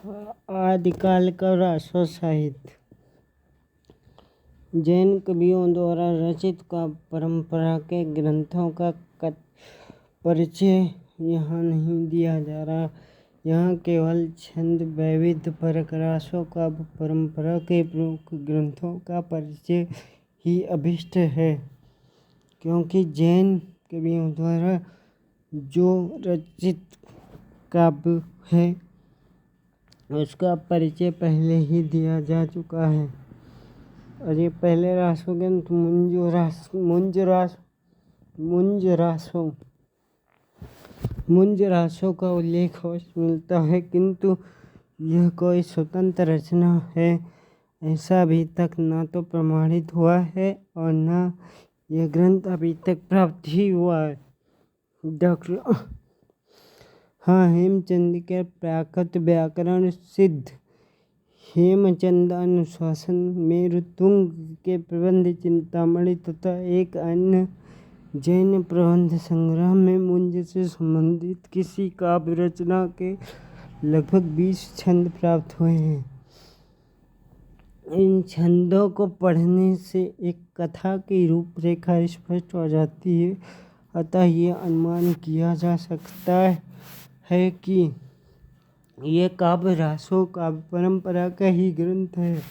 आदिकाल का रासो साहित्य। जैन कवियों द्वारा रचित काव्य परंपरा के ग्रंथों का परिचय यहाँ नहीं दिया जा रहा। यहाँ केवल छंद वैविध्य परक रासो काव्य परंपरा के प्रमुख ग्रंथों का परिचय ही अभिष्ट है, क्योंकि जैन कवियों द्वारा जो रचित काव्य है उसका परिचय पहले ही दिया जा चुका है। और ये पहले रासो ग्रंथ मुंज रासो का उल्लेख मिलता है, किंतु यह कोई स्वतंत्र रचना है ऐसा अभी तक न तो प्रमाणित हुआ है और न यह ग्रंथ अभी तक प्राप्त ही हुआ है। हेमचंद के प्राकृत व्याकरण सिद्ध हेमचंद अनुशासन मेरुतुंग के प्रबंध चिंतामणि तथा एक अन्य जैन प्रबंध संग्रह में मुंज से संबंधित किसी काव्य रचना के लगभग 20 छंद प्राप्त हुए हैं। इन छंदों को पढ़ने से एक कथा की रूपरेखा स्पष्ट हो जाती है, अतः यह अनुमान किया जा सकता है कि यह काव्य रासो काव्य परंपरा का ही ग्रंथ है।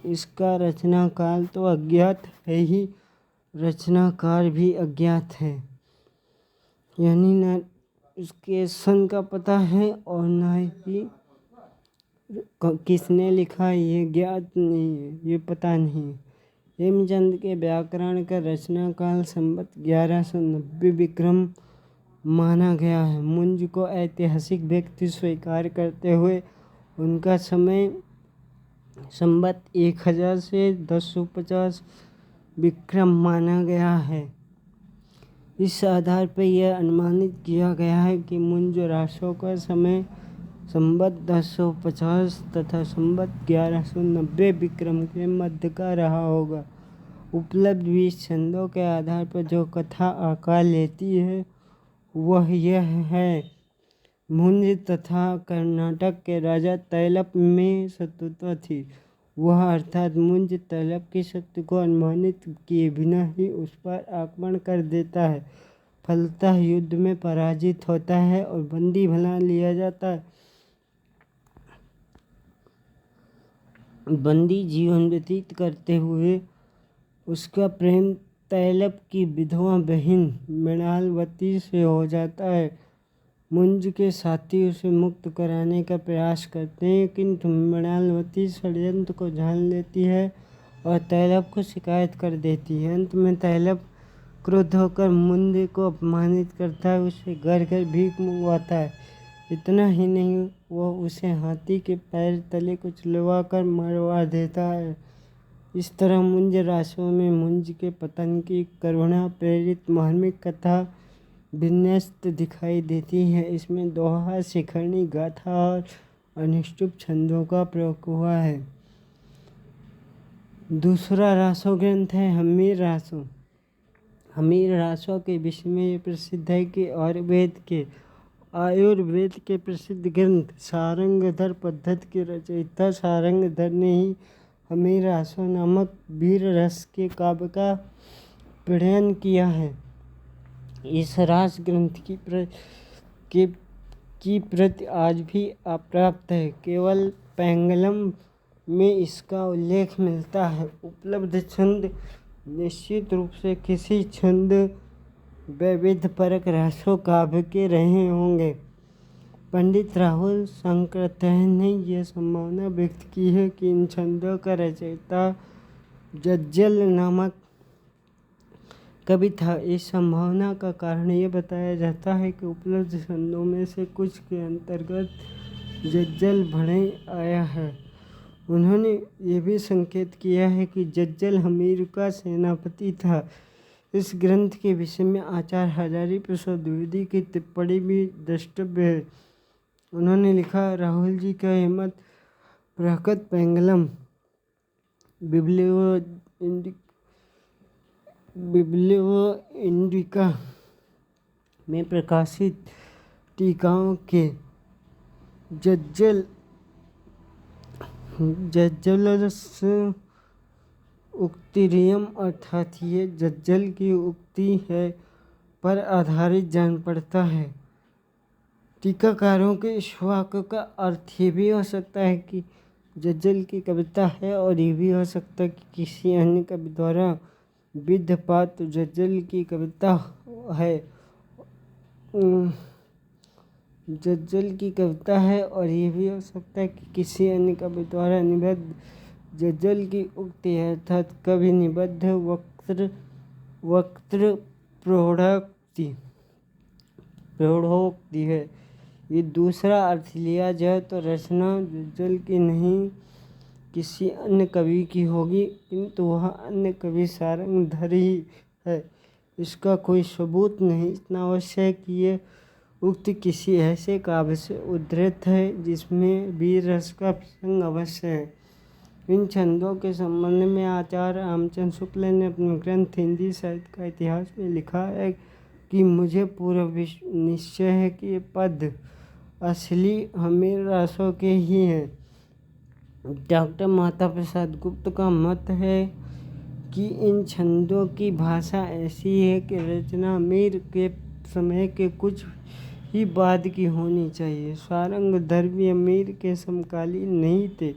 इसका रचना काल तो अज्ञात है ही, रचनाकार भी अज्ञात है, यानी न उसके सन का पता है और न ही किसने लिखा ये ज्ञात नहीं है, ये पता नहीं। हेमचंद के व्याकरण का रचना काल संवत 1190 विक्रम माना गया है। मुंज को ऐतिहासिक व्यक्ति स्वीकार करते हुए उनका समय संवत 1000 से 1050 विक्रम माना गया है। इस आधार पर यह अनुमानित किया गया है कि मुंज रासो का समय संवत 1050 तथा संवत 1190 विक्रम के मध्य का रहा होगा। उपलब्ध 20 छंदों के आधार पर जो कथा आकार लेती है वह यह है। मुंज तथा कर्नाटक के राजा तैलप में शत्रुता थी। वह अर्थात मुंज तैलप की शक्ति को अनुमानित किए बिना ही उस पर आक्रमण कर देता है। फलतः युद्ध में पराजित होता है और बंदी बना लिया जाता है। बंदी जीवन व्यतीत करते हुए उसका प्रेम तैलप की विधवा बहन मृणालवती से हो जाता है। मुंज के साथी उसे मुक्त कराने का प्रयास करते हैं, किंतु मृणालवती षड्यंत्र को जान लेती है और तैलप को शिकायत कर देती है। अंत में तैलप क्रुद्ध होकर मुंज को अपमानित करता है, उसे घर घर भीख मंगवाता है। इतना ही नहीं, वह उसे हाथी के पैर तले कुचलवा कर मरवा देता है। इस तरह मुंज रासो में मुंज के पतन की करुणा प्रेरित मार्मिक कथा विन्यस्त दिखाई देती है। इसमें दोहा, शिखरणी, गाथा और अनुष्टुप छंदों का प्रयोग हुआ है। दूसरा रासो ग्रंथ है हम्मीर रासो। हम्मीर रासो के विषय में ये प्रसिद्ध है कि आयुर्वेद के प्रसिद्ध ग्रंथ सारंगधर पद्धति के रचयिता सारंगधर ने ही हम्मीर रासो नामक वीर रस के काव्य का प्रणयन किया है। इस रास ग्रंथ की प्रति आज भी अप्राप्त है। केवल पैंगलम में इसका उल्लेख मिलता है। उपलब्ध छंद निश्चित रूप से किसी छंद वैविध्य परक रासो काव्य के रहे होंगे। पंडित राहुल शंकरतय ने यह संभावना व्यक्त की है कि इन छंदों का रचयिता जज्जल नामक कवि था। इस संभावना का कारण यह बताया जाता है कि उपलब्ध छंदों में से कुछ के अंतर्गत जज्जल भणे आया है। उन्होंने ये भी संकेत किया है कि जज्जल हम्मीर का सेनापति था। इस ग्रंथ के विषय में आचार्य हजारी प्रसाद द्विवेदी की टिप्पणी भी द्रष्टव्य है। उन्होंने लिखा, राहुल जी का हिम्मत प्राकृत पैंगलम बिब्लियो इंडिका में प्रकाशित टीकाओं के जज्जल जज्जलरस उक्तिरियम अर्थात ये जज्जल की उक्ति है पर आधारित जान पड़ता है। टीकाकारों के इस वाक्य का अर्थ ये भी हो सकता है कि जज्जल की कविता है और ये भी हो सकता है कि किसी अन्य कवि द्वारा विद्यपात जज्जल की कविता है। जज्जल की कविता है और ये भी हो सकता है कि किसी अन्य कवि द्वारा निबद्ध जज्जल की उक्ति है अर्थात कवि निबद्ध वक्तृ प्रौढ़ोक्ति है। ये दूसरा अर्थ लिया जाए तो रचना जज्जल की नहीं किसी अन्य कवि की होगी, किंतु वह अन्य कवि सारंगधर ही है। इसका कोई सबूत नहीं, इतना अवश्य है कि ये उक्ति किसी ऐसे काव्य से उद्धृत है जिसमें वीर रस का प्रसंग अवश्य है। इन छंदों के संबंध में आचार्य रामचंद्र शुक्ल ने अपने ग्रंथ हिंदी साहित्य का इतिहास में लिखा है कि मुझे पूरा निश्चय है कि ये पद असली हमीर रासों के ही हैं। डॉक्टर माता प्रसाद गुप्त का मत है कि इन छंदों की भाषा ऐसी है कि रचना मीर के समय के कुछ ही बाद की होनी चाहिए। सारंगधर भी अमीर के समकालीन नहीं थे।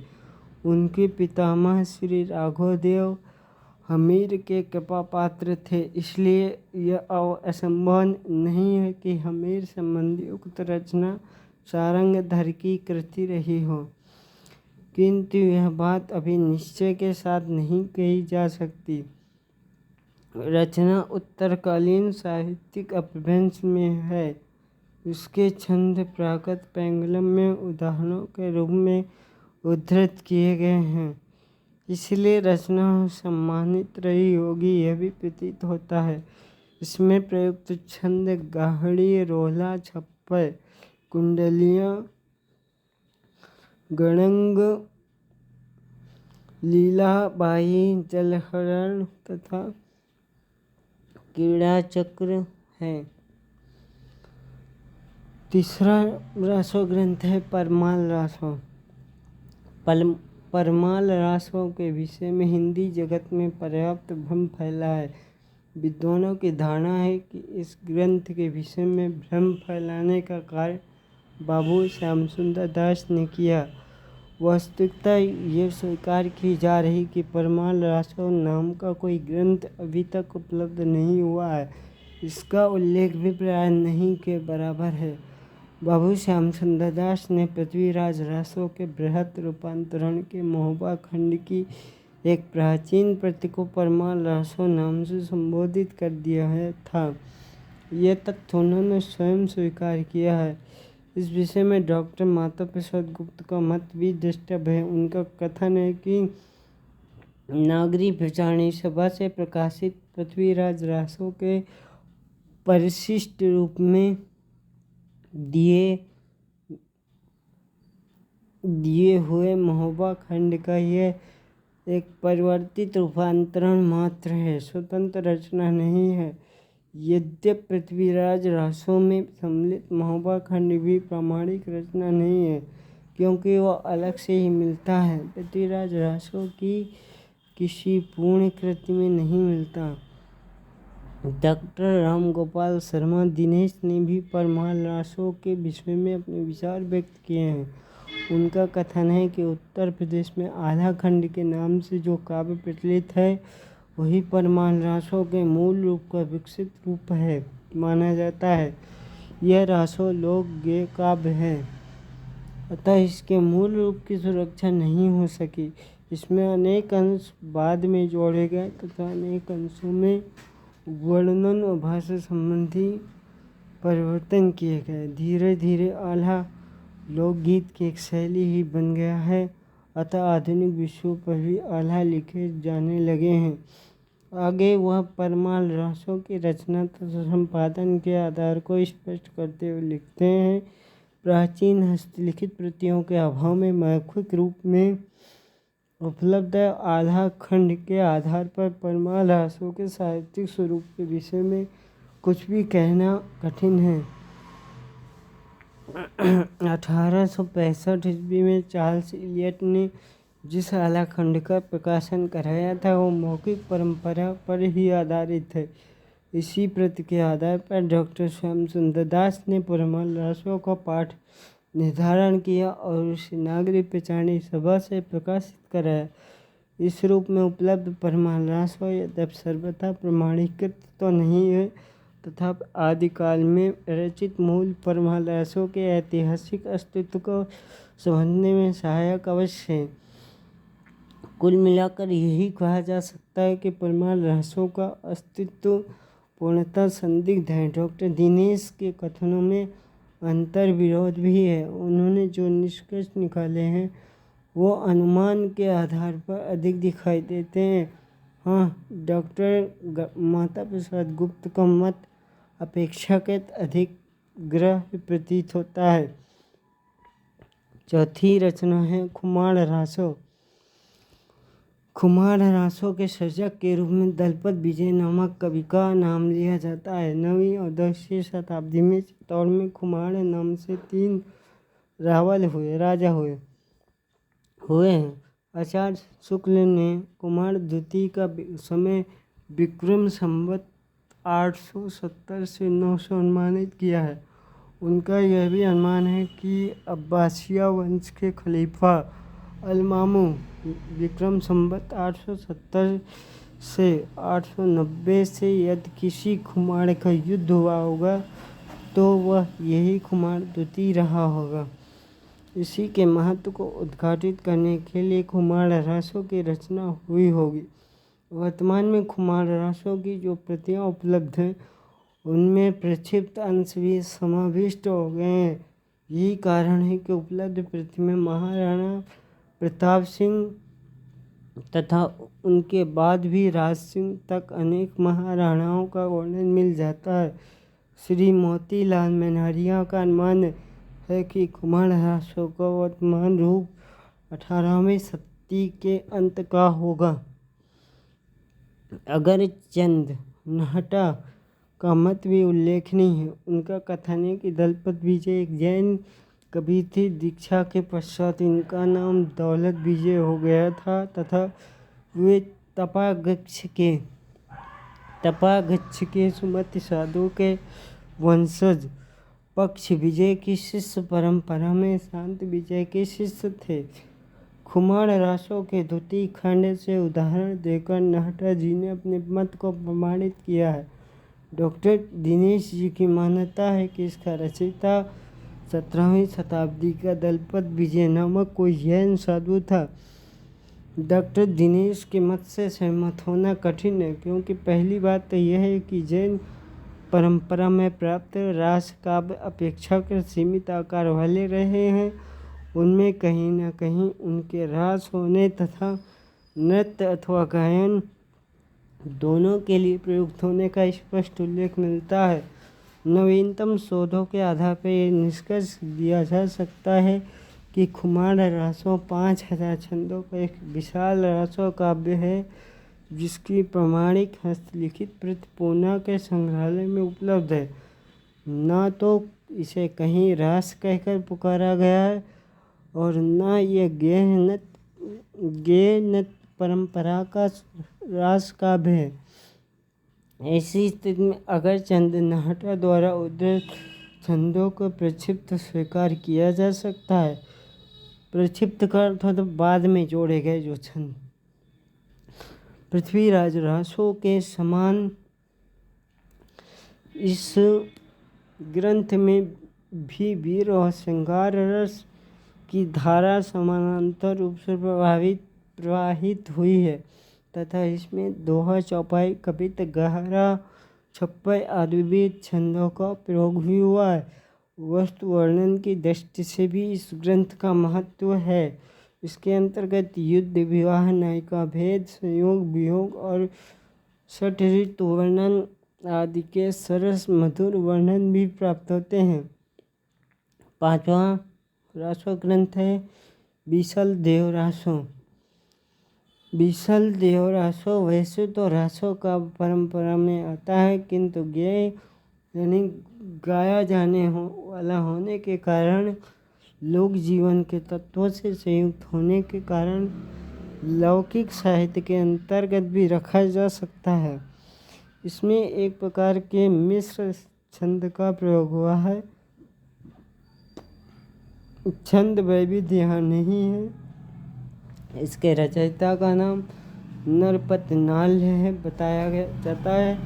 उनके पितामह श्री राघवदेव हमीर के कृपा पात्र थे, इसलिए यह असंभव नहीं है कि हमीर संबंधी उक्त रचना सारंगधर की कृति रही हो, किंतु यह बात अभी निश्चय के साथ नहीं कही जा सकती। रचना उत्तरकालीन साहित्यिक अपभ्रंश में है। उसके छंद प्राकृत पेंगुलम में उदाहरणों के रूप में उद्धृत किए गए हैं, इसलिए रचना सम्मानित रही होगी यह भी प्रतीत होता है। इसमें प्रयुक्त छंद गाहड़ी, रोला, छप्पर, कुंडलियाँ, गणंग, लीलाबाई, जलहरण तथा क्रीड़ा चक्र है। तीसरा रासो ग्रंथ है परमाल रासो। परमाल रासों के विषय में हिंदी जगत में पर्याप्त भ्रम फैला है। विद्वानों की धारणा है कि इस ग्रंथ के विषय में भ्रम फैलाने का कार्य बाबू श्याम सुंदर दास ने किया। वास्तविकता ये स्वीकार की जा रही कि परमाल रासो नाम का कोई ग्रंथ अभी तक उपलब्ध नहीं हुआ है। इसका उल्लेख भी प्राय नहीं के बराबर है। बाबू श्याम सुंदर दास ने पृथ्वीराज रासो के बृहत रूपांतरण के महोबा खंड की एक प्राचीन प्रति को परमाल रासो नाम से संबोधित कर दिया था। यह तथ्य उन्होंने स्वयं स्वीकार किया है। इस विषय में डॉक्टर माता प्रसाद गुप्त का मत भी दृष्टव्य है। उनका कथन है कि नागरी प्रचारणी सभा से प्रकाशित पृथ्वीराज रासो के परिशिष्ट रूप में दिए हुए महोबा खंड का यह एक परिवर्तित रूपांतरण मात्र है, स्वतंत्र रचना नहीं है। यद्यपि पृथ्वीराज रासो में सम्मिलित महोबा खंड भी प्रामाणिक रचना नहीं है, क्योंकि वह अलग से ही मिलता है। पृथ्वीराज रासो की किसी पूर्ण कृति में नहीं मिलता। डॉक्टर रामगोपाल शर्मा दिनेश ने भी परमाल रासो के विषय में अपने विचार व्यक्त किए हैं। उनका कथन है कि उत्तर प्रदेश में आधा खंड के नाम से जो काव्य प्रचलित है वही परमाल रासो के मूल रूप का विकसित रूप है माना जाता है। यह रासो लोक गेय काव्य है, अतः इसके मूल रूप की सुरक्षा नहीं हो सकी। इसमें अनेक अंश बाद में जोड़े गए तथा अनेक अंशों में वर्णन और भाषा संबंधी परिवर्तन किए गए। धीरे धीरे आल्हा लोकगीत की एक शैली ही बन गया है, अतः आधुनिक विषयों पर भी आल्हा लिखे जाने लगे हैं। आगे वह परमाल रासों की रचना तथा संपादन के आधार को स्पष्ट करते हुए लिखते हैं। प्राचीन हस्तलिखित प्रतियों के अभाव में मौखिक रूप में उपलब्ध आल्हा खंड के आधार पर परमाल रासों के साहित्यिक स्वरूप के विषय में कुछ भी कहना कठिन है। 1865 ईस्वी में चार्ल्स इलियट ने जिस आलाखंड का प्रकाशन कराया था वो मौखिक परंपरा पर ही आधारित है। इसी प्रति के आधार पर डॉक्टर श्याम सुंदर दास ने परमाल रासों का पाठ निर्धारण किया और उसे नागरिक पिचाणी सभा से प्रकाशित कराया। इस रूप में उपलब्ध परमाल रासो यद्यपि सर्वथा प्रमाणीकृत तो नहीं है तथा आदिकाल में रचित मूल परमाल रासों के ऐतिहासिक अस्तित्व को समझने में सहायक अवश्य है। कुल मिलाकर यही कहा जा सकता है कि परमाल रासों का अस्तित्व पूर्णतः संदिग्ध है। डॉक्टर दिनेश के कथनों में अंतर विरोध भी है। उन्होंने जो निष्कर्ष निकाले हैं वो अनुमान के आधार पर अधिक दिखाई देते हैं। हाँ, डॉक्टर माता प्रसाद गुप्त का मत अपेक्षाकृत अधिक ग्रह प्रतीत होता है। चौथी रचना है खुमार रासो। खुमार रासों के सर्जक के रूप में दलपत विजय नामक कवि का नाम लिया जाता है। 9वीं और 10वीं शताब्दी में चित्तौड़ में खुमार नाम से 3 राजा हुए हैं। आचार्य शुक्ल ने कुमार द्वितीय का समय विक्रम संवत 870 से 900 अनुमानित किया है। उनका यह भी अनुमान है कि अब्बासिया वंश के खलीफा अल-मामून विक्रम संवत 870 से 890 से यदि किसी खुमार का युद्ध हुआ होगा तो वह यही खुमार द्वितीय रहा होगा। इसी के महत्व को उद्घाटित करने के लिए खुमार रासों की रचना हुई होगी। वर्तमान में खुमार रासों की जो प्रतियां उपलब्ध हैं उनमें प्रक्षिप्त अंश भी समाविष्ट हो गए हैं। यही कारण है कि उपलब्ध प्रति में महाराणा प्रताप सिंह तथा उनके बाद भी राज सिंह तक अनेक महाराणाओं का वर्णन मिल जाता है। श्री मोतीलाल मेनारिया का अनुमान है कि खुमार रासों का वर्तमान रूप 18वीं शताब्दी के अंत का होगा। अगर चंद नाहटा का मत भी उल्लेखनीय है। उनका कथन है कि दलपत विजय एक जैन कवि थे। दीक्षा के पश्चात इनका नाम दौलत विजय हो गया था तथा वे तपागच्छ के सुमति साधु के वंशज पक्ष विजय की शिष्य परंपरा में शांत विजय के शिष्य थे। खुमार रासों के द्वितीय खंड से उदाहरण देकर नाहटा जी ने अपने मत को प्रमाणित किया है। डॉक्टर दिनेश जी की मान्यता है कि इसका रचयिता 17वीं शताब्दी का दलपत विजय नामक कोई जैन साधु था। डॉक्टर दिनेश के मत से सहमत होना कठिन है क्योंकि पहली बात तो यह है कि जैन परंपरा में प्राप्त रास काव्य अपेक्षाकृत सीमित आकार वाले रहे हैं। उनमें कहीं न कहीं उनके रास होने तथा नृत्य अथवा गायन दोनों के लिए प्रयुक्त होने का स्पष्ट उल्लेख मिलता है। नवीनतम शोधों के आधार पर यह निष्कर्ष दिया जा सकता है कि खुमार रासों 5000 छंदों का एक विशाल रासो काव्य है जिसकी प्रमाणिक हस्तलिखित प्रति पूना के संग्रहालय में उपलब्ध है। न तो इसे कहीं रास कहकर पुकारा गया है और न यह गेय नृत्य परंपरा का रास काव्य है। ऐसी स्थिति में अगर चंद नाहटा द्वारा उद्धृत छंदों को प्रक्षिप्त स्वीकार किया जा सकता है। प्रक्षिप्त का अर्थ तो बाद में जोड़े गए जो छंद पृथ्वीराज रासों के समान इस ग्रंथ में भी वीर और श्रृंगार रस की धारा समानांतर रूप से प्रवाहित हुई है तथा इसमें दोहा, चौपाई, कवित्त, गहरा, छप्पय आदि विविध छंदों का प्रयोग भी हुआ है। वस्तु वर्णन की दृष्टि से भी इस ग्रंथ का महत्व है। इसके अंतर्गत युद्ध, विवाह, नायिका भेद, संयोग, वियोग और षट ऋतु वर्णन आदि के सरस मधुर वर्णन भी प्राप्त होते हैं। 5वां रासो ग्रंथ है बीसल देव रासो। बीसल देव रासो वैसे तो रासो का परंपरा में आता है किंतु गेय यानी गाया जाने वाला होने के कारण, लोक जीवन के तत्वों से संयुक्त होने के कारण लौकिक साहित्य के अंतर्गत भी रखा जा सकता है। इसमें एक प्रकार के मिश्र छंद का प्रयोग हुआ है। छंद वैविध्य यहाँ नहीं है। इसके रचयिता का नाम नरपतनाल है बताया जाता है।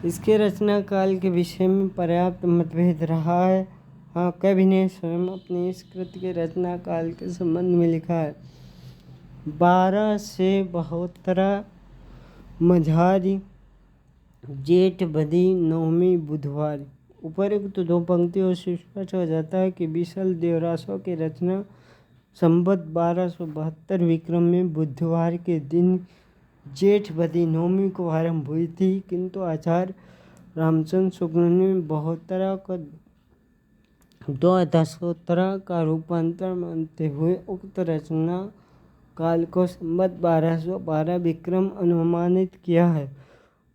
इसके रचना काल के विषय में पर्याप्त मतभेद रहा है। हाँ, कवि ने स्वयं अपनी इस कृति के रचना काल के संबंध में लिखा है 12 से 72 मझारी जेठ बदी नवमी बुधवार। उपरोक्त दो पंक्तियों से स्पष्ट हो जाता है कि विशल देवरासों की रचना संवत 1272 विक्रम में बुधवार के दिन जेठ बदी नवमी को आरंभ हुई थी, किंतु आचार्य रामचंद्र शुक्ल ने 72 को 2017 का रूपांतर मानते हुए उक्त रचना काल को संवत 1212 विक्रम अनुमानित किया है।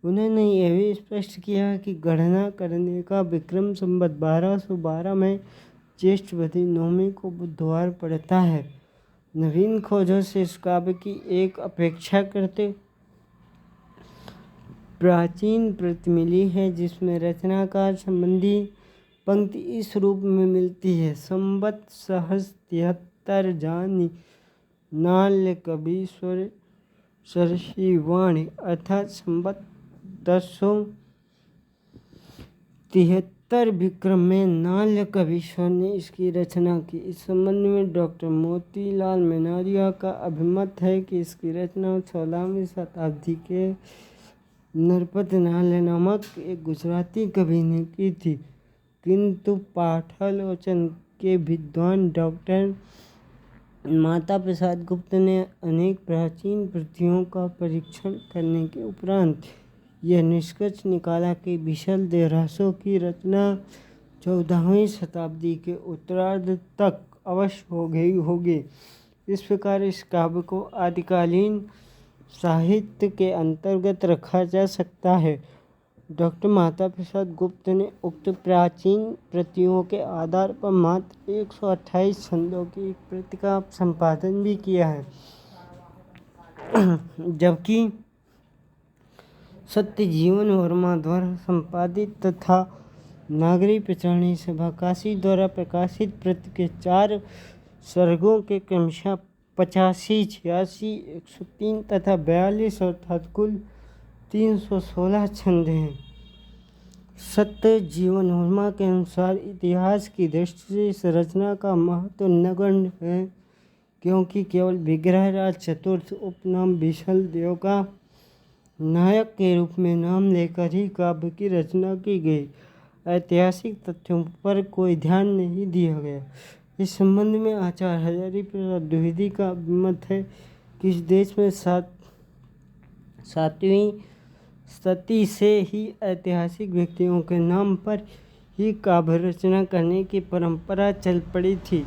उन्होंने यह भी स्पष्ट किया कि गणना करने का विक्रम संवत 1212 में ज्येष्ठ बदी नवमी को बुधवार पड़ता है। नवीन खोजों से इस काव्य की एक अपेक्षाकृत प्राचीन प्रति मिली है, जिसमें रचनाकार संबंधी पंक्ति इस रूप में मिलती है संवत सहस 73 जानी नाल्य कबीश्वर सरसी वाणी, अर्थात संवत 1073 विक्रम में नाल्य कबीश्वर ने इसकी रचना की। इस संबंध में डॉक्टर मोतीलाल मेनारिया का अभिमत है कि इसकी रचना 16वीं शताब्दी के नरपतनाल नामक एक गुजराती कवि ने की थी, किंतु पाठालोचन के विद्वान डॉक्टर माता प्रसाद गुप्त ने अनेक प्राचीन प्रतियों का परीक्षण करने के उपरांत यह निष्कर्ष निकाला कि विशल देवरासों की रचना 14वीं शताब्दी के उत्तरार्ध तक अवश्य हो गई होगी। इस प्रकार इस काव्य को आदिकालीन साहित्य के अंतर्गत रखा जा सकता है। डॉक्टर माता प्रसाद गुप्त ने उक्त प्राचीन प्रतियों के आधार पर मात्र 128 छंदों की एक प्रति का संपादन भी किया है, जबकि सत्यजीवन वर्मा द्वारा संपादित तथा नागरी प्रचारणी सभा काशी द्वारा प्रकाशित प्रति के 4 सर्गों के क्रमशः 85, 86, 103 तथा 42 अर्थात कुल 316 छंद हैं। सत्य जीवन वर्मा के अनुसार इतिहास की दृष्टि से इस रचना का महत्व नगण्य है, क्योंकि केवल विग्रहराज चतुर्थ उपनाम विशल देव का नायक के रूप में नाम लेकर ही काव्य की रचना की गई। ऐतिहासिक तथ्यों पर कोई ध्यान नहीं दिया गया। इस संबंध में आचार्य हजारी प्रसाद द्विवेदी का अभिमत है कि इस देश में 7वीं शती से ही ऐतिहासिक व्यक्तियों के नाम पर ही काव्य रचना करने की परंपरा चल पड़ी थी,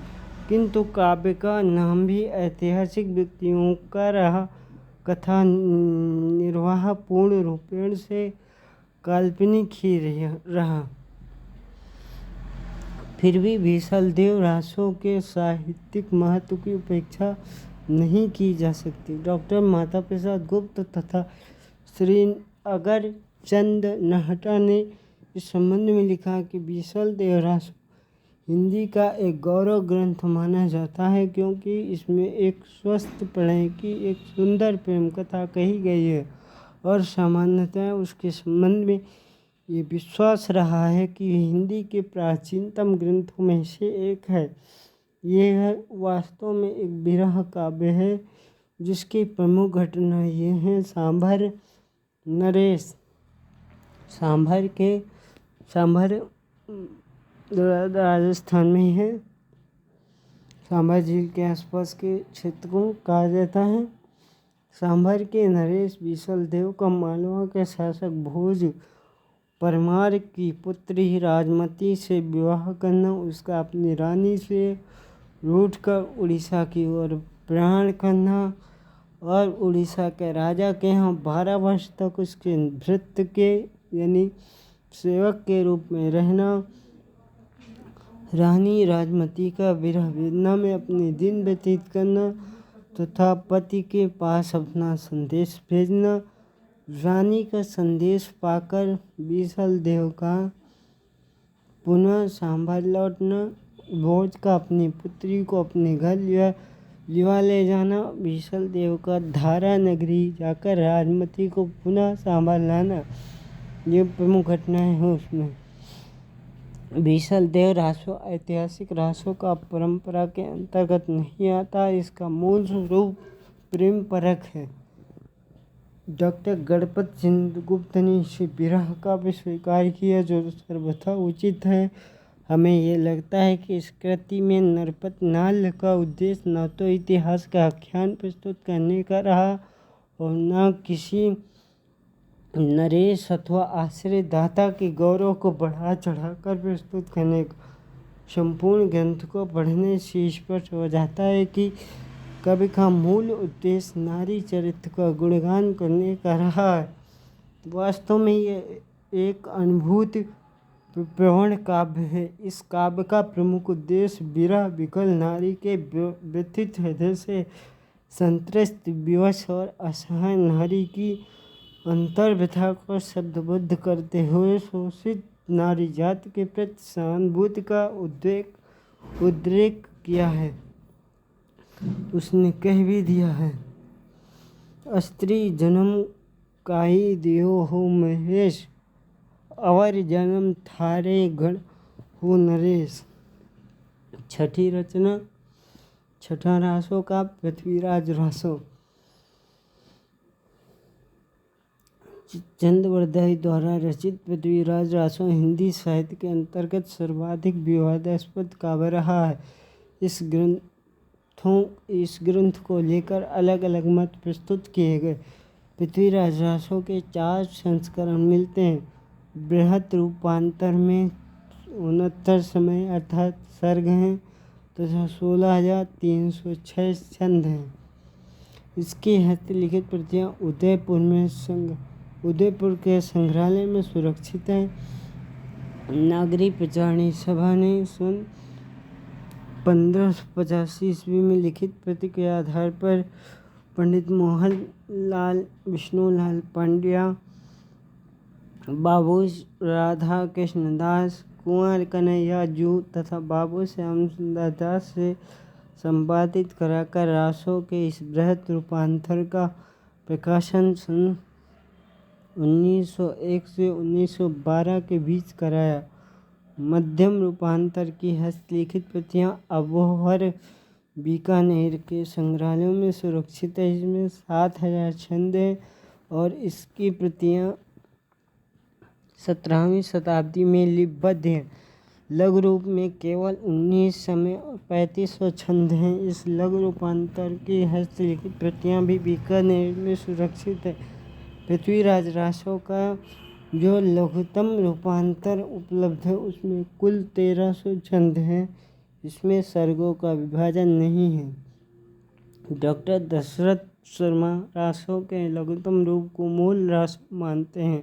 किंतु काव्य का नाम भी ऐतिहासिक व्यक्तियों का रहा। कथा निर्वाह पूर्ण रूपेण से काल्पनिक ही रहा। फिर भी विशल देवरासों के साहित्यिक महत्व की उपेक्षा नहीं की जा सकती। डॉक्टर माता प्रसाद गुप्त तथा श्री अगरचंद नाहटा ने इस संबंध में लिखा कि विशल देवरास हिंदी का एक गौरव ग्रंथ माना जाता है, क्योंकि इसमें एक स्वस्थ प्रणय की एक सुंदर प्रेम कथा कही गई है और सामान्यतः उसके संबंध में ये विश्वास रहा है कि हिंदी के प्राचीनतम ग्रंथों में से एक है। यह वास्तव में एक विरह काव्य है, जिसकी प्रमुख घटना ये हैं सांभर नरेश। सांभर राजस्थान में है। सांभर झील के आसपास के क्षेत्र को कहा जाता है। सांभर के नरेश विशल देव का मालवा के शासक भोज परमार की पुत्री राजमती से विवाह करना, उसका अपनी रानी से रूठकर उड़ीसा की ओर प्रयाण करना और उड़ीसा के राजा के यहाँ 12 वर्ष तक उसके भृत्य के यानी सेवक के रूप में रहना, रानी राजमती का विरह वेदना में अपने दिन व्यतीत करना तथा पति के पास अपना संदेश भेजना। रानी का संदेश पाकर बीसल देव का पुनः सांभर लौटना, भोज का अपनी पुत्री को अपने घर लिवा ले जाना, बीसल देव का धारा नगरी जाकर राजमती को पुनः सांभर लाना, ये प्रमुख घटनाएं हैं उसमें। बीसल देव रासो ऐतिहासिक रासों का परंपरा के अंतर्गत नहीं आता। इसका मूल स्वरूप प्रेम परक है। डॉक्टर गणपत चंद्रगुप्त ने इसे विरह का भी स्वीकार किया, जो सर्वथा उचित है। हमें ये लगता है कि इस कृति में नरपत नाल का उद्देश्य न तो इतिहास का आख्यान प्रस्तुत करने का रहा और न किसी नरेश अथवा आश्रय दाता के गौरव को बढ़ा चढ़ाकर प्रस्तुत करने का। संपूर्ण ग्रंथ को पढ़ने से स्पष्ट हो जाता है कि कवि का मूल उद्देश्य नारी चरित्र का गुणगान करने का रहा है। वास्तव में ये एक अनुभूति प्रवण काव्य है। इस काव्य का प्रमुख उद्देश्य विरह विकल नारी के व्यथित हृदय से संतृष्ट, विवश और असहाय नारी की अंतर्व्यथा को शब्दबद्ध करते हुए शोषित नारी जाति के प्रति सहानुभूति का उद्रेक किया है। उसने कह भी दिया है, स्त्री जन्म काई दियो हो महेश, अवर जन्म थारे गण हो नरेश। छठी रचना, छठा रासों का पृथ्वीराज रासो। चंद्रवरदाई द्वारा रचित पृथ्वीराज रासो हिंदी साहित्य के अंतर्गत सर्वाधिक विवादास्पद काव्य रहा है। इस ग्रंथ को लेकर अलग अलग मत प्रस्तुत किए गए। पृथ्वीराज रासो के 4 संस्करण मिलते हैं। बृहत रूपांतर में 69 समय अर्थात सर्ग हैं तथा 16,306 छंद हैं। इसकी हस्तलिखित प्रतियां उदयपुर के संग्रहालय में सुरक्षित हैं। नागरी प्रचारणी सभा ने सन 1585 ईस्वी में लिखित प्रति के आधार पर पंडित मोहन लाल विष्णुलाल पांड्या, बाबू राधा कृष्णदास, कुंवर कन्हैया जू तथा बाबू श्याम सुंदर दास से संपादित कराकर रासों के इस बृहत रूपांतर का प्रकाशन सन 1901 से 1912 के बीच कराया। मध्यम रूपांतर की हस्तलिखित प्रतियां अबोहर बीकानेर के संग्रहालयों में सुरक्षित है। इसमें 7,000 छंद हैं और इसकी प्रतियां 17वीं शताब्दी में लिपिबद्ध हैं। लघु रूप में केवल 19 समय और 3500 छंद हैं। इस लघु रूपांतर की हस्तलिखित प्रतियां भी बीकानेर में सुरक्षित है। पृथ्वीराज रासो का जो लघुतम रूपांतर उपलब्ध है उसमें कुल 1300 छंद हैं। इसमें सर्गों का विभाजन नहीं है। डॉक्टर दशरथ शर्मा रासों के लघुतम रूप को मूल रास मानते हैं।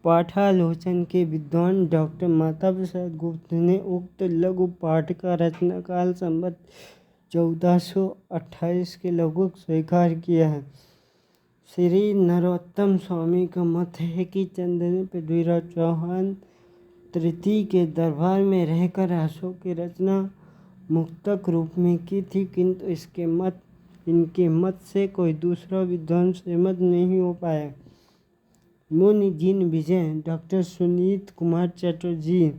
पाठालोचन के विद्वान डॉक्टर माता प्रसाद गुप्त ने उक्त लघु पाठ का रचना काल संवत 1428 के लगभग स्वीकार किया है। श्री नरोत्तम स्वामी का मत है कि चंद ने पृथ्वीराज चौहान तृतीय के दरबार में रहकर रासों की रचना मुक्तक रूप में की थी, किंतु इनके मत से कोई दूसरा विद्वान सहमत नहीं हो पाया। मुनि जिन विजय, डॉक्टर सुनीत कुमार चटर्जी,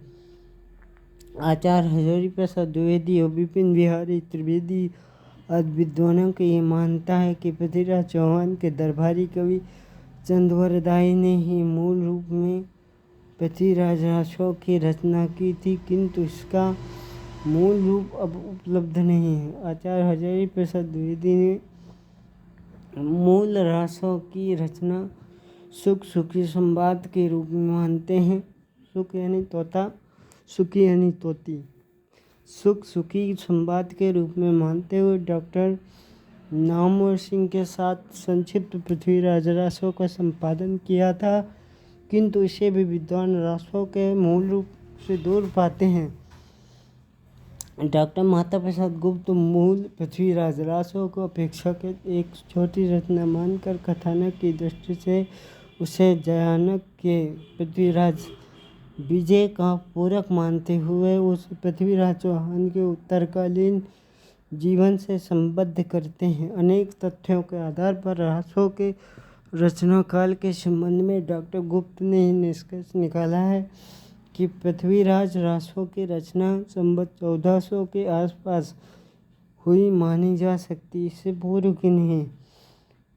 आचार्य हजारी प्रसाद द्विवेदी और विपिन बिहारी त्रिवेदी आदि विद्वानों की ये मानता है कि पृथ्वीराज चौहान के दरबारी कवि चंद्रवरदाई ने ही मूल रूप में पृथ्वीराज रासों की रचना की थी, किंतु इसका मूल रूप अब उपलब्ध नहीं है। आचार्य हजारी प्रसाद द्विवेदी ने मूल रासों की रचना सुख सुखी संवाद के रूप में मानते हैं। सुख यानी तोता, सुखी यानी तोती। सुख सुखी संवाद के रूप में मानते हुए डॉक्टर नामवर सिंह के साथ संक्षिप्त पृथ्वीराज रासों का संपादन किया था, किंतु इसे भी विद्वान रासों के मूल रूप से दूर पाते हैं। डॉक्टर माता प्रसाद गुप्त मूल पृथ्वीराज रासों को अपेक्षाकृत एक छोटी रचना मानकर कथानक की दृष्टि से उसे जयानक के पृथ्वीराज विजय का पूरक मानते हुए उस पृथ्वीराज चौहान के उत्तरकालीन जीवन से संबद्ध करते हैं। अनेक तथ्यों के आधार पर रासों के रचना काल के संबंध में डॉक्टर गुप्त ने निष्कर्ष निकाला है कि पृथ्वीराज रासों की रचना संवत 1400 के आसपास हुई मानी जा सकती, इससे पूर्व की नहीं।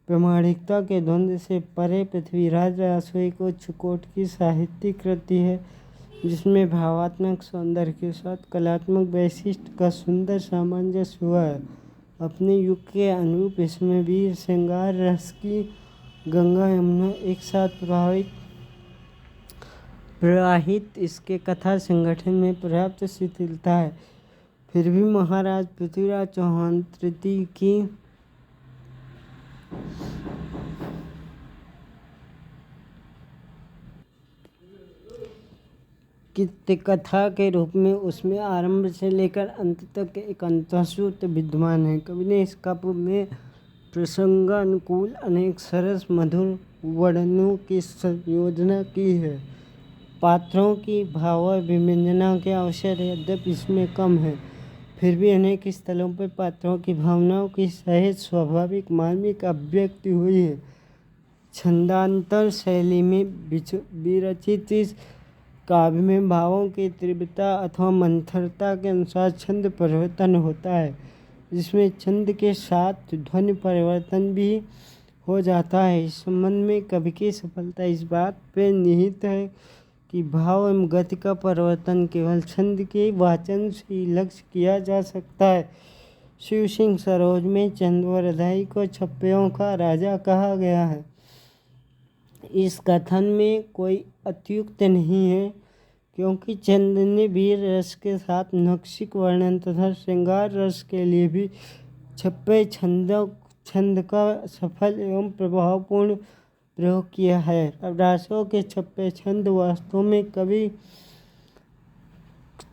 प्रामाणिकता के द्वंद्व से परे पृथ्वीराज रासों एक उच्च कोटि की साहित्यिक कृति है जिसमें भावात्मक सौंदर्य के साथ कलात्मक वैशिष्ट्य का सुंदर सामंजस्य हुआ है। अपने युग के अनुरूप इसमें वीर श्रृंगार रस की गंगा यमुना एक साथ प्रवाहित इसके कथा संगठन में पर्याप्त शिथिलता है। फिर भी महाराज पृथ्वीराज चौहान तृतीय की कथा के रूप में उसमें आरंभ से लेकर अंत तक एक अंतःसूत्र विद्यमान है। कवि ने इस काव्य में प्रसंगानुकूल अनेक सरस मधुर वर्णनों की संयोजना की है। पात्रों की भावाभिव्यंजना के अवसर यद्यपि इसमें कम है, फिर भी अनेक स्थलों पर पात्रों की भावनाओं की सहज स्वाभाविक मार्मिक अभिव्यक्ति हुई है। छंदांतर शैली में विरचित इस काव्य में भावों की तीव्रता अथवा मंथरता के अनुसार छंद परिवर्तन होता है, जिसमें छंद के साथ ध्वनि परिवर्तन भी हो जाता है। इस संबंध में कवि की सफलता इस बात पर निहित है कि भाव एवं गति का परिवर्तन केवल छंद के वाचन से ही लक्ष्य किया जा सकता है। शिव सिंह सरोज में चंद्रवरदाई को छप्पयों का राजा कहा गया है। इस कथन में कोई अत्युक्ति नहीं है, क्योंकि चंद ने वीर रस के साथ नक्शिक वर्णन तथा श्रृंगार रस के लिए भी छप्पे छंद का सफल एवं प्रभावपूर्ण प्रयोग किया है। अब रासों के छप्पे छंद वास्तव में कवि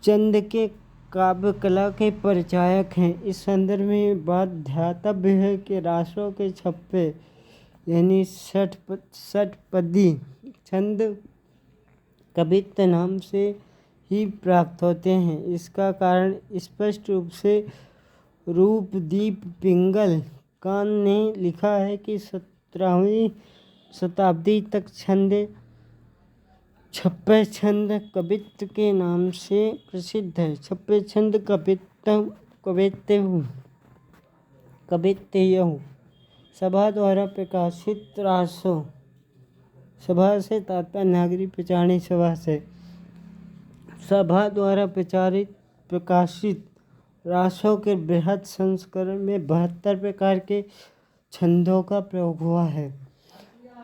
चंद के काव्य कला के परिचायक हैं। इस संदर्भ में बात ध्यातव्य है कि रासों के छप्पे यानी षटपदी छंद कवित्व नाम से ही प्राप्त होते हैं। इसका कारण स्पष्ट रूप से रूपदीप पिंगल कान ने लिखा है कि 17वीं शताब्दी तक छप्पे छंद कवित्व के नाम से प्रसिद्ध है। छप्पे छंद कवित्व सभा द्वारा प्रकाशित रासों, सभा से तात्पर्य नागरिक प्रचारणी सभा से, सभा द्वारा प्रकाशित रासों के बृहद संस्करण में 72 प्रकार के छंदों का प्रयोग हुआ है।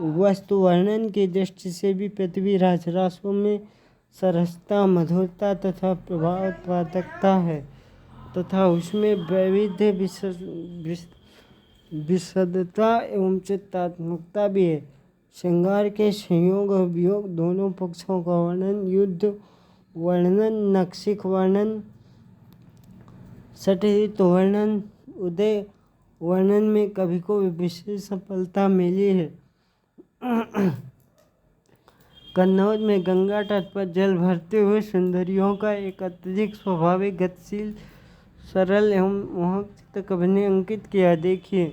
वस्तु वर्णन की दृष्टि से भी पृथ्वीराज रासों में सरसता, मधुरता तथा प्रभावोत्पादकता है तथा उसमें वैविध्य, विशदता एवं चित्तात्मकता भी है। श्रृंगार के संयोग और वियोग दोनों पक्षों का वर्णन, युद्ध वर्णन, नक्शिक वर्णन, षट्ऋतु वर्णन, उदय वर्णन में कवि को विशेष सफलता मिली है। कन्नौज में गंगा तट पर जल भरते हुए सुंदरियों का एक अत्यधिक स्वाभाविक, गतिशील, सरल एवं मोहक चित्र कवि ने अंकित किया। देखिए,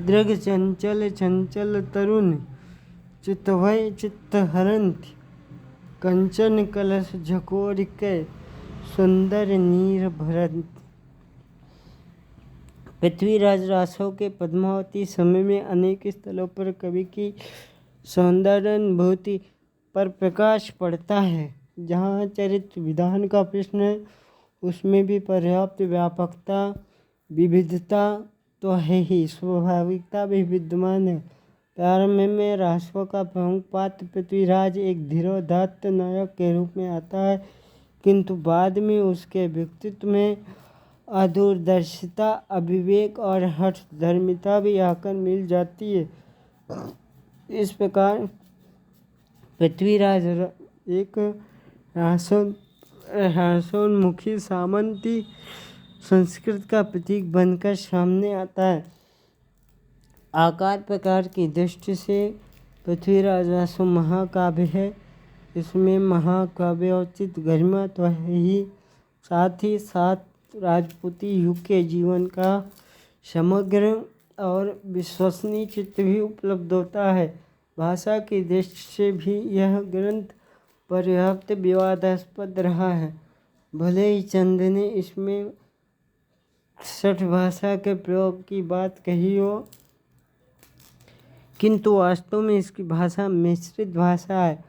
दृग चंचल चंचल तरुण चितवय चित्तहरंति, कंचन कलश झकोरिकै सुंदर नीर भरंति। पृथ्वीराज रासों के पद्मावती समय में अनेक स्थलों पर कवि की सौंदर्यानुभूति पर प्रकाश पड़ता है। जहाँ चरित्र विधान का प्रश्न है, उसमें भी पर्याप्त व्यापकता, विविधता तो है ही, स्वाभाविकता भी विद्यमान है। प्रारंभ में रासों का प्रमुख पात्र पृथ्वीराज एक धीरोदात्त नायक के रूप में आता है, किंतु बाद में उसके व्यक्तित्व में अदूरदर्शिता, अविवेक और हठधर्मिता भी आकर मिल जाती है। इस प्रकार पृथ्वीराज एक हास्योन्मुखी सामंती संस्कृत का प्रतीक बनकर सामने आता है। आकार प्रकार की दृष्टि से पृथ्वीराज रासो महाकाव्य है। इसमें महाकाव्योचित गरिमा तो है ही, साथ ही साथ राजपूती युग के जीवन का समग्र और विश्वसनीय चित्र भी उपलब्ध होता है। भाषा की दृष्टि से भी यह ग्रंथ पर्याप्त विवादास्पद रहा है। भले ही चंद ने इसमें छठ भाषा के प्रयोग की बात कही हो, किंतु वास्तव में इसकी भाषा मिश्रित भाषा है।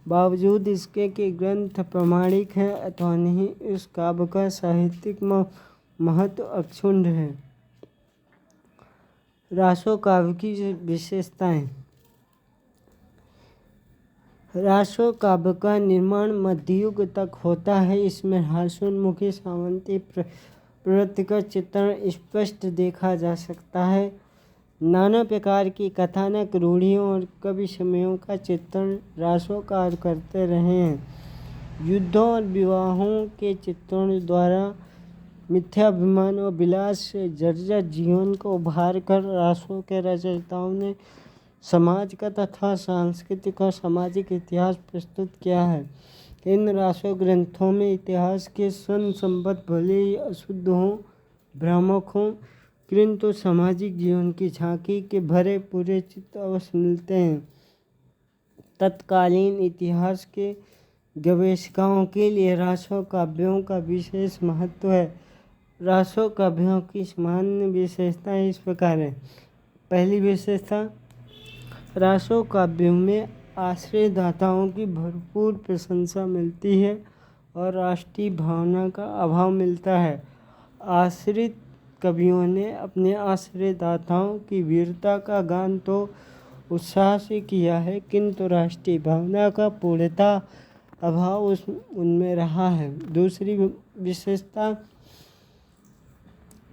बावजूद इसके कि ग्रंथ प्रामाणिक है अथवा नहीं, इस काव्य का साहित्यिक महत्व अक्षुण्ण है। रासो काव्य की विशेषताएं। रासो काव्य का निर्माण मध्ययुग तक होता है। इसमें हास्योन्मुखी सामंती प्रवृत्ति का चित्रण स्पष्ट देखा जा सकता है। नाना प्रकार की कथानक रूढ़ियों और कवि समयों का चित्रण रासोकार करते रहे हैं। युद्धों और विवाहों के चित्रण द्वारा मिथ्याभिमान और विलास से जर्जर जीवन को उभार कर रासों के रचयिताओं ने समाज का तथा सांस्कृतिक और सामाजिक इतिहास प्रस्तुत किया है। इन रासो ग्रंथों में इतिहास के संबंध भले ही अशुद्ध हों, भ्रामक हों, किंतु सामाजिक जीवन की झांकी के भरे पूरे चित्र अवश्य मिलते हैं। तत्कालीन इतिहास के गवेषकों के लिए रासो काव्यों का विशेष महत्व है। रासो काव्यों की सामान्य विशेषताएं इस प्रकार है। पहली विशेषता, रासो काव्यों में आश्रयदाताओं की भरपूर प्रशंसा मिलती है और राष्ट्रीय भावना का अभाव मिलता है। आश्रित कवियों ने अपने आश्रयदाताओं की वीरता का गान तो उत्साह से किया है, किंतु राष्ट्रीय भावना का पूर्णतः अभाव उनमें रहा है। दूसरी विशेषता,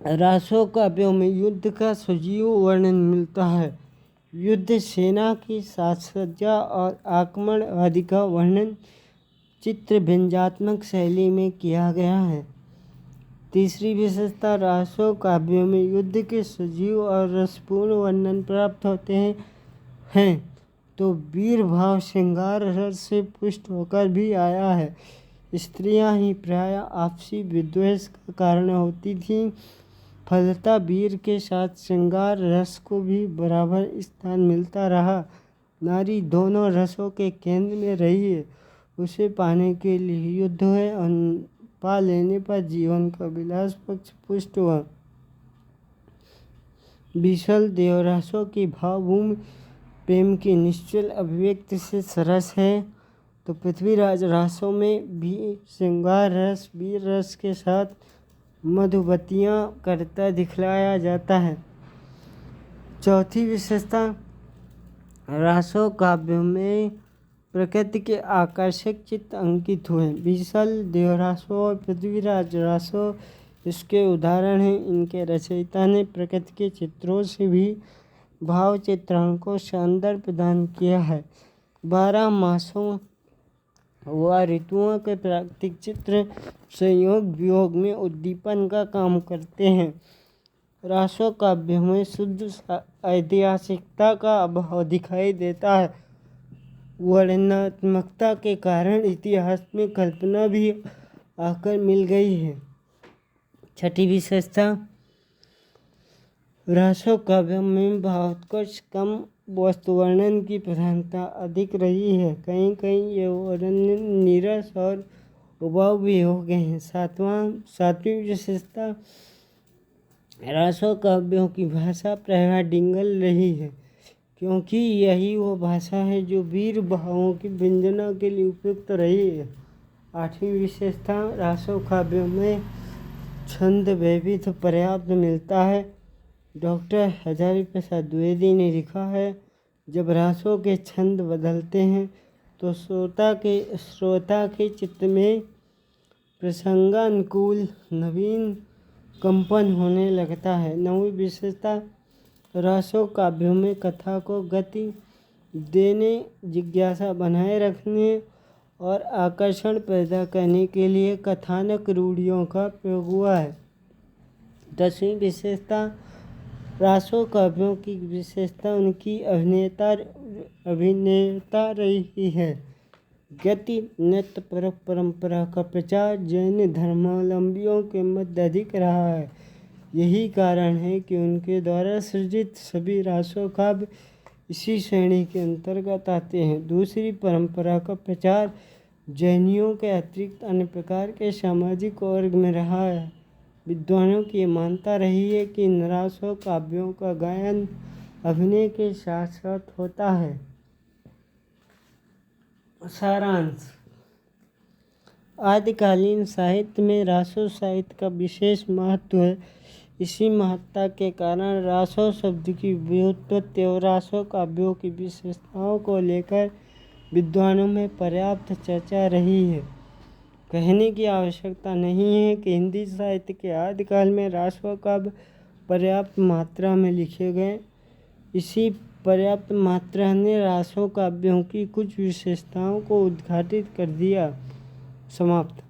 रासो काव्यों में युद्ध का सजीव वर्णन मिलता है। युद्ध, सेना की साजसज्जा और आक्रमण आदि का वर्णन चित्र व्यंग्यात्मक शैली में किया गया है। तीसरी विशेषता, रासो काव्यों में युद्ध के सजीव और रसपूर्ण वर्णन प्राप्त होते हैं तो वीर भाव श्रृंगार रस से पुष्ट होकर भी आया है। स्त्रियां ही प्रायः आपसी विद्वेष का कारण होती थीं, फलतः वीर के साथ श्रृंगार रस को भी बराबर स्थान मिलता रहा। नारी दोनों रसों के केंद्र में रही है। उसे पाने के लिए युद्ध है और पा लेने पर जीवन का विलास पक्ष पुष्ट हुआ। विशल देवरासों की भावभूमि प्रेम की निश्चल अभिव्यक्ति से सरस है, तो पृथ्वीराज रासों में भी श्रृंगार रस, वीर रस के साथ मधुबतियाँ करता दिखलाया जाता है। चौथी विशेषता, रासो काव्यों में प्रकृति के आकर्षक चित्र अंकित हुए। विशल देवरासो और पृथ्वीराज रासो इसके उदाहरण हैं। इनके रचयिता ने प्रकृति के चित्रों से भी भाव चित्रण को सौंदर्य प्रदान किया है। 12 मासों व ऋतुओं के प्राकृतिक चित्र संयोग वियोग में उद्दीपन का काम करते हैं। रासो काव्य में शुद्ध ऐतिहासिकता का अभाव दिखाई देता है। वर्णनात्मकता के कारण इतिहास में कल्पना भी आकर मिल गई है। छठी विशेषता, रासो काव्यों में भावोत्कर्ष कम, वस्तु वर्णन की प्रधानता अधिक रही है। कहीं कहीं ये वर्णन नीरस और उबाऊ भी हो गए हैं। सातवीं विशेषता, रासो काव्यों की भाषा प्रायः डिंगल रही है, क्योंकि यही वो भाषा है जो वीर भावों की व्यंजना के लिए उपयुक्त रही है। आठवीं विशेषता, रासो काव्यों में छंद वैविध्य पर्याप्त मिलता है। डॉक्टर हजारी प्रसाद द्विवेदी ने लिखा है, जब रासों के छंद बदलते हैं तो श्रोता के चित्त में प्रसंगानुकूल नवीन कंपन होने लगता है। नौवीं विशेषता, रासो काव्यों में कथा को गति देने, जिज्ञासा बनाए रखने और आकर्षण पैदा करने के लिए कथानक रूढ़ियों का प्रयोग हुआ है। 10वीं विशेषता, रासो काव्यों की विशेषता उनकी अभिनेता रही है। गति, नृत्य परंपरा का प्रचार जैन धर्मावलंबियों के मध्य अधिक रहा है। यही कारण है कि उनके द्वारा सृजित सभी रासो काव्य इसी श्रेणी के अंतर्गत आते हैं। दूसरी, परंपरा का प्रचार जैनियों के अतिरिक्त अन्य प्रकार के सामाजिक वर्ग में रहा है। विद्वानों की मान्यता रही है कि इन रासो काव्यों का गायन अभिनय के साथ साथ होता है। सारांश, आदिकालीन साहित्य में रासो साहित्य का विशेष महत्व है। इसी महत्ता के कारण रासो शब्द की व्युत्पत्ति और रासो काव्यों की विशेषताओं को लेकर विद्वानों में पर्याप्त चर्चा रही है। कहने की आवश्यकता नहीं है कि हिंदी साहित्य के आदिकाल में रासो काव्य पर्याप्त मात्रा में लिखे गए। इसी पर्याप्त मात्रा ने रासो काव्यों की कुछ विशेषताओं को उद्घाटित कर दिया। समाप्त।